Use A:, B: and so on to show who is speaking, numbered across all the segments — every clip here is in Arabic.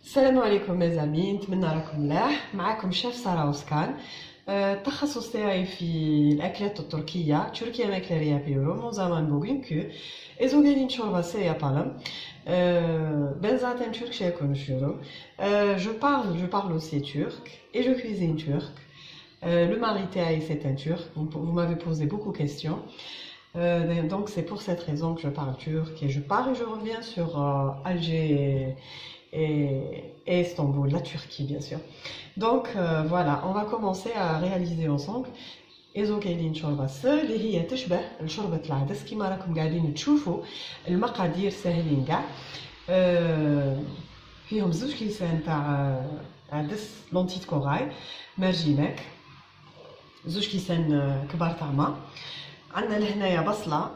A: السلام عليكم يا زميل، نتمنى راكم ملاح. معكم شيف سارة وسكان. التخصص تاعي في الاكلات التركيه. تركيا ماكلاريه بيورو مو زمان bugünkü ezogelin çorbası yapalım. Ben zaten Türkçe konuşuyorum. Je parle aussi turc et je cuisine turc. Le mari تاعي c'est un turc. Vous m'avez posé beaucoup de questions. Donc c'est pour cette raison que je parle turc et je pars et je reviens sur Alger et Istanbul, la Turquie bien sûr. Donc voilà, on va commencer à réaliser ensemble ايزوكايلين شوربه اللي هي تشبه شوربه العدس كما راكم قاعدين تشوفوا. المقادير ساهلين كاع. فيهم 2 كيسان تاع عدس لونتيت كوراي مارجيناك، 2 كيسان كبار تاع ما. عندنا لهنايا بصله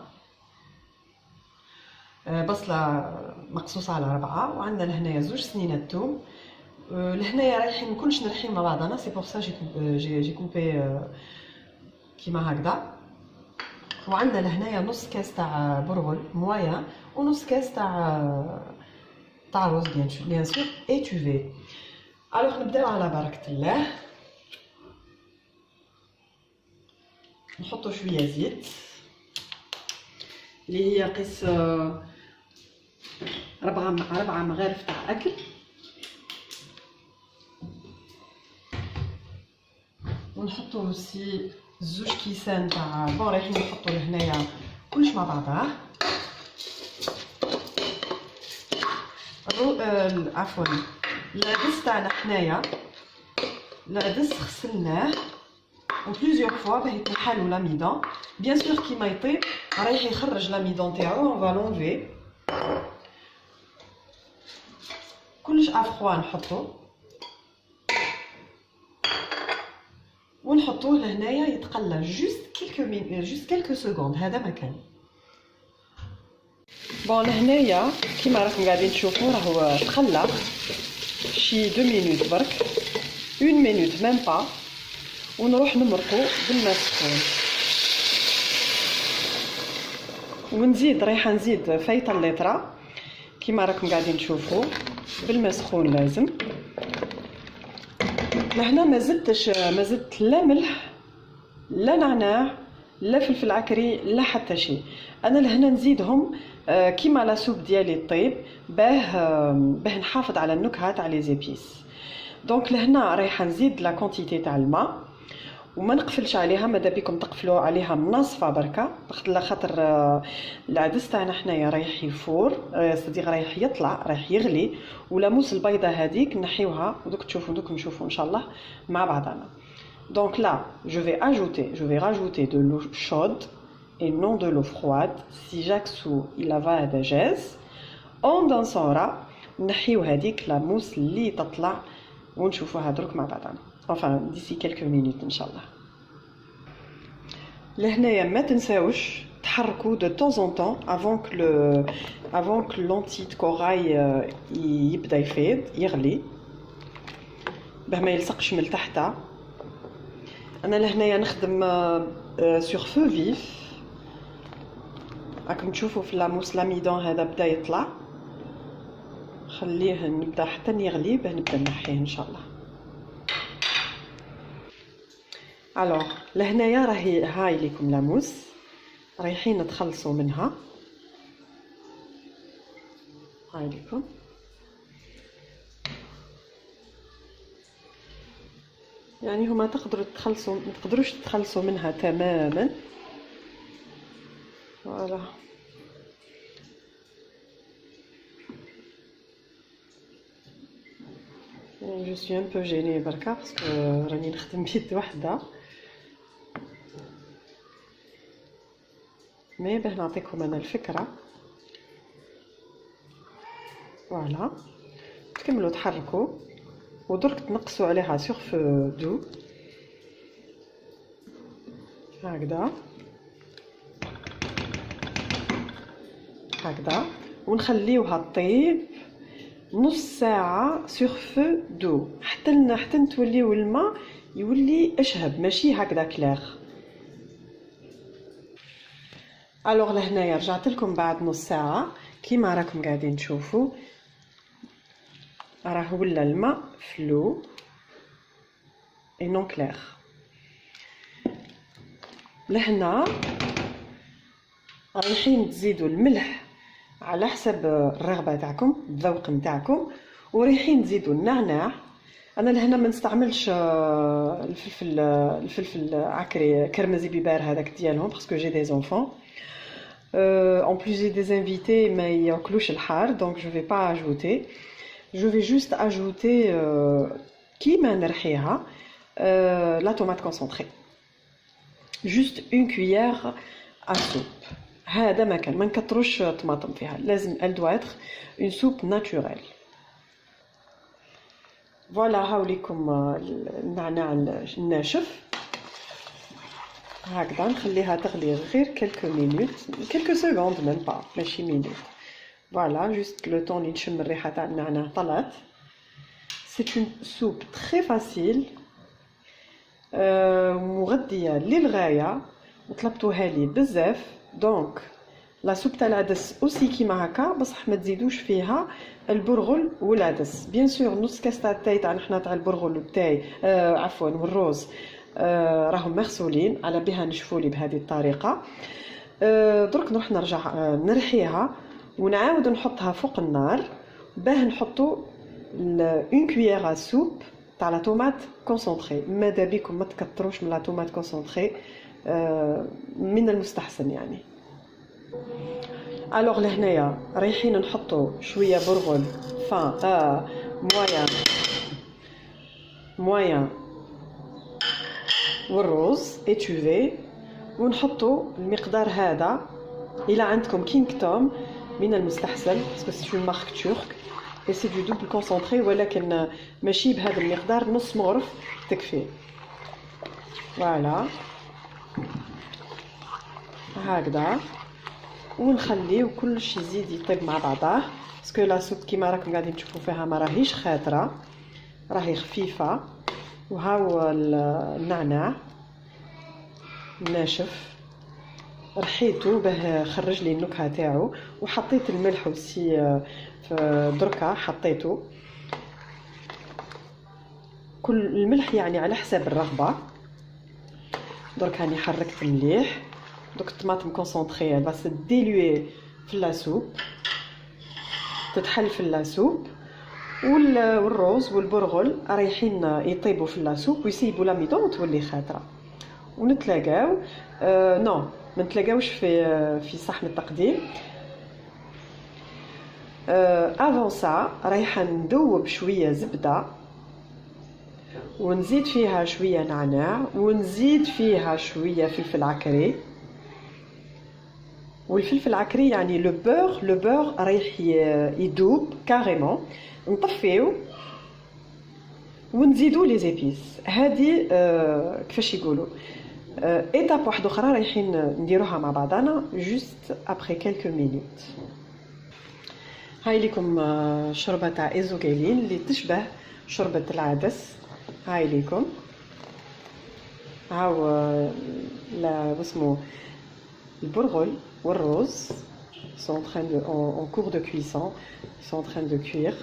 A: مقصوصه على 4، وعندنا لهنايا 2 سنينات توم. لهنايا رايحين كلش نرحين مع بعضنا، سي بور سا جي كوبي كيما هكذا. وعندنا لهنايا نص كاس تاع برغل مويا ونص كاس تاع رز بيان سور ايتوفي. الوغ نبداو على بركه الله. نحطو شويه زيت اللي هي قيس 4 مغارف تاع اكل. ونحطو اوسي 2 كيسان تاع بون رايحين نحطو لهنايا كلش مع بعضاه. عفوا العدس تاعنا حنايا، العدس غسلناه وبليزيور فوا باه يتنحالو لاميدون. بيان سور كيما يطيب رايح يخرج لاميدون تاعو، اون فا لونفي كلش افخوا نحطو ونحطوه لهنايا يتقلى جوست كيلكو سكوند. هذا مكان بون. لهنايا كيما راكم قاعدين تشوفوا راهو تقلى شي 2 مينوت برك، 1 مينوت ميم با. ونروح نمرقو بالماء سخون ونزيد رايحه نزيد فايته الليطره كيما راكم قاعدين تشوفوا بالماء سخون. لازم لهنا ما زدت لا ملح لا نعناع لا فلفل عكري لا حتى شيء. انا لهنا نزيدهم كيما لا سوب ديالي طيب باه نحافظ على النكهه تاع لي زيبيس. دونك لهنا رايحه نزيد لا كونتيتي تاع الماء وما نقفلش عليها، ماذا بكم تقفلوا عليها مناصفه بركه خاطر العدس تاعنا حنايا رايح يفور، صديق رايح يطلع رايح يغلي. ولاموس البيضه هذيك نحيوها ودوك تشوفوا دوك نشوفوا ان شاء الله مع بعضنا. Donc là, je vais rajouter de l'eau chaude et non de l'eau froide. Si j'axou il va دجاج on dansera نحيو هذيك لاموس اللي تطلع ونشوفوها دروك مع بعضنا. enfin d'ici quelques minutes ان شاء الله. لهنايا ما تنساوش تحركوا de temps en temps avant que l'entite corail يبدا يفيض يغلي باه ما يلصقش من تحت. انا لهنايا نخدم sur feu vif. راكم تشوفوا في لاموس لاميدون هذا بدا يطلع. خليه نبدا حتى يغلي باه نبدا نحيه ان شاء الله. الوغ لهنايا راهي هاي ليكم لاموس رايحين نتخلصوا منها. هاي ليكم يعني هما تقدروا تخلصوا ما تقدروش تتخلصوا منها تماما. فوالا يعني جو سوي ان بو جيني بركا باسكو راني نخدم بيد وحده، مي باه نعطيكم انا الفكره. فوالا تكملوا تحركوا ودرك تنقصوا عليها سور فو دو هكذا ونخليوها طيب نص ساعه سور فو دو حتى توليو الماء يولي اشهب ماشي هكذا كلير. الوغ لهنايا رجعت لكم بعد نص ساعه كيما راكم قاعدين تشوفوا راه ولا الماء فلو اي نون كلير. لهنا رايحين تزيدوا الملح على حسب الرغبه تاعكم، الذوق نتاعكم، ورايحين تزيدوا النعناع. انا لهنا ما نستعملش الفلفل عكري كرمزي بيبار هذاك ديالهم باسكو جي دي زونفون. En plus j'ai des invités ما ياكلوش الحار donc je vais pas ajouter. Je vais juste ajouter كيما نرحيها la tomate concentrée. Juste une cuillère à soupe. هذا ما كان ما نكتروش طماطم فيها، لازم elle doit être une soupe naturelle. فوالا هاوليكم النعناع الناشف. هكذا نخليها تغلي غير كلكو مينوت، كلكو سكوند ميم با، ماشي مينوت. فوالا جوست لو طون اللي نشم الريحه تاع النعناع طلعت. سي اون سوب تري فاسيل، مغذيه للغايه، وطلبتوها لي بزاف. دونك لا سوب تاع العدس اوسي كيما هكا، بصح ما تزيدوش فيها البرغل والعدس. بيان سور نص كاس تاع التاي تاع حنا تاع البرغل والتاي عفوا والروز راهم مغسولين، على بها نشفولي بهذه الطريقه. درك نروح نرجع نرحيها ونعاود نحطها فوق النار باه نحطو اون كويير سوب تاع لا طوماط كونسونطري. ماذا بكم ما تكتروش من لا طوماط كونسونطري، من المستحسن يعني. الوغ لهنايا رايحين نحطو شويه برغل فان مويان والروز اتشوفي، ونحطو المقدار هذا. الى عندكم كينغ توم من المستحسن باسكو سي اون مارك تورك اي سي دو دوبل كونسونطري، ولكن ماشي بهذا المقدار، نص مغرف تكفي. فوالا هكذا، ونخليو كلشي يزيد يطيب مع بعضاه باسكو لا سوب كيما راكم قاعدين تشوفوا فيها ما راهيش خاطره، راهي خفيفه. وهاو النعناع ناشف رحيته باه خرج لي النكهه تاعو، وحطيت الملح وسي دركا حطيته كل الملح يعني على حساب الرغبه. درك هاني حركت مليح. دوك الطماطم كونسونطري باش ديلوي في لاسوب، تتحل في لاسوب، والروز والبرغل رايحين يطيبوا في لاسوب ويسيبوا لاميدون تولي خاطره. ونتلاقاو نو ما نتلاقاوش في صحن التقديم. افون سا رايحه ندوب شويه زبده ونزيد فيها شويه نعناع ونزيد فيها شويه فلفل عكري. والفلفل العكري يعني لو بور رايح يدوب كاريمون. نطفيو ونزيدو لي زيبيس. هذه كيفاش يقولوا ايتاب واحده اخرى رايحين نديروها مع بعضنا جوست ابري كلكو مينوت. هاي لكم شوربه تاع ايزوغيلين اللي تشبه شوربه العدس. هاي لكم هاو لا اسمه البرغل والروز sont en train de en cours de cuisson, ils sont en train de cuire.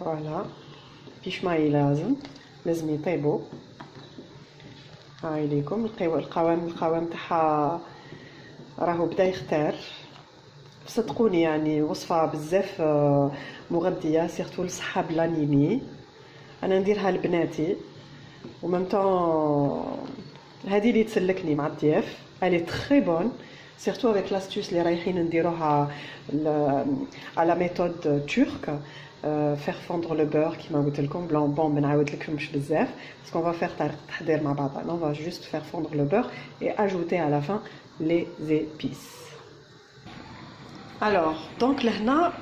A: Voilà. كيف ما لازم يطيبوا. هاي ليكم القوام تاعها راهو بدا يختار. صدقوني يعني وصفه بزاف مغذيه سيرتو لصحاب لانيمي. انا نديرها لبناتي ومام طون هذه اللي تسلكني مع الضياف. الي تري بون سيرتو افيك لاستوس اللي رايحين نديروها على ميثود تورك. faire fondre le beurre كيما قلت لكم بون ما نعاود لكمش بزاف باسكو on va faire طريقه التحضير مع بعضنا. on va juste faire fondre le beurre et ajouter à la fin les épices. alors donc لهنا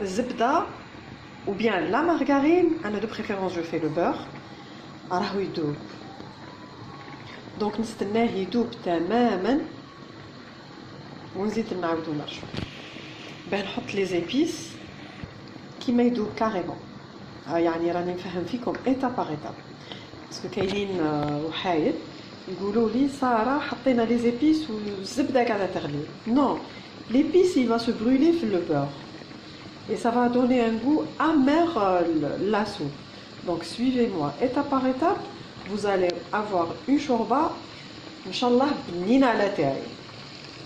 A: الزبده ou bien la margarine. انا de préférence je fais le beurre. راهو يدوب دونك نستناه يدوب تماما ونزيد نعاودو نرجعو باه نحط لي زيبيس كيما يدوب كاريمون. يعني راني نفهم فيكم ايتاب باغ ايتاب باسكو كاينين وحايد يقولوا لي ساره حطينا لي زيبيس والزبده قاعده تغلي. نو l'épice il va se brûler sur le beurre et ça va donner un goût amer la soupe. Donc suivez-moi étape par étape, vous allez avoir une shorba inchallah bnina ala ta'i.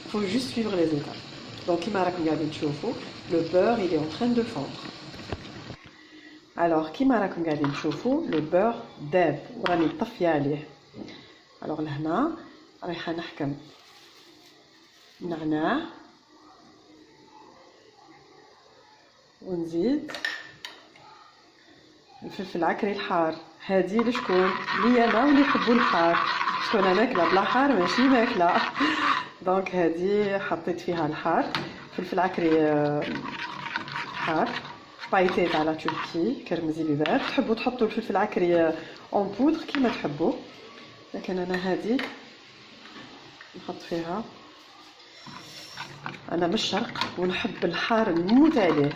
A: Il faut juste suivre les étapes. Donc كيما راكم قاعدين تشوفوا le beurre il est en train de fondre. Alors كيما راكم قاعدين تشوفوا le beurre داب وراني مطفيه عليه. alors لهنا رايحه نحكم نعناع ونزيد الفلفل العكري الحار. هذه لشكون؟ لي انا واللي يحبوا الحار. شكون انا ماكله بلا حار ماشي ماكله. دونك هذه حطيت فيها الحار فلفل عكري حار بايتيت على تركي كرمزي بباب. تحبوا تحطوا الفلفل العكري اون بودر كيما تحبوا، لكن انا هذه نحط فيها. انا من الشرق ونحب الحار نموت عليه.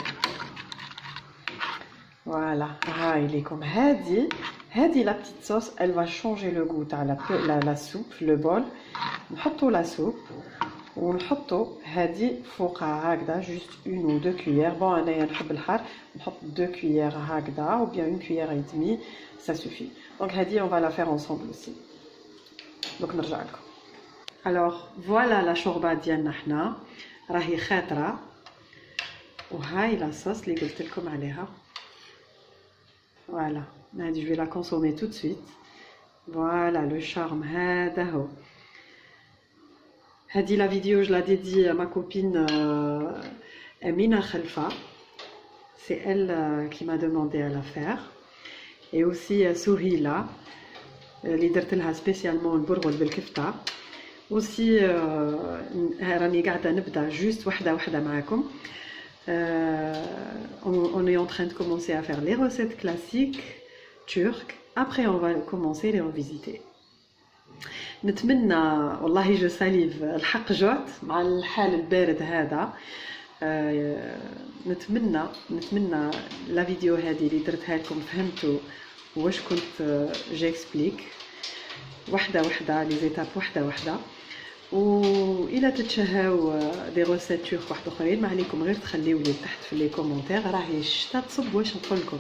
A: فوالا هاي ليكم هذه لا بتيت صوص elle va changer le goût تاع لا سوب في لو بول. نحطوا لا سوب ونحطوا هذه فوقها هكذا جوست اون او دو كويير. بون انايا نحب الحار نحط دو كويير هكذا او بيان اون كويير اي دمي ça suffit. دونك هذه on va la faire ensemble aussi. دونك نرجع لكم. alors voilà la شوربه ديالنا حنا راهي خاطره وهاي لا صوص اللي قلت لكم عليها. Voilà, je vais la consommer tout de suite. Voilà le charme. هذه la vidéo je la dédie à ma copine Amina Khalfa. C'est elle qui m'a demandé à la faire. Et aussi Souhila اللي درت لها spécialement البرغل بالكفتة. aussi راني قاعدة نبدأ juste وحدة معاكم. On est en train de commencer à faire les recettes classiques turques. Après, on va commencer les revisiter. نتمنى والله جو ساليف الحق جوت مع الحال البارد هذا. نتمنى لا فيديو هذه اللي درتها لكم فهمتوا واش كنت جيكسبليك وحده لي زيتاب وحده. وإلا تتشهاو دي روسيت تورك واحد اخرين ما عليكم غير تخليو لي تحت في لي كومونتير. راهي الشتا تصب واش نقول لكم.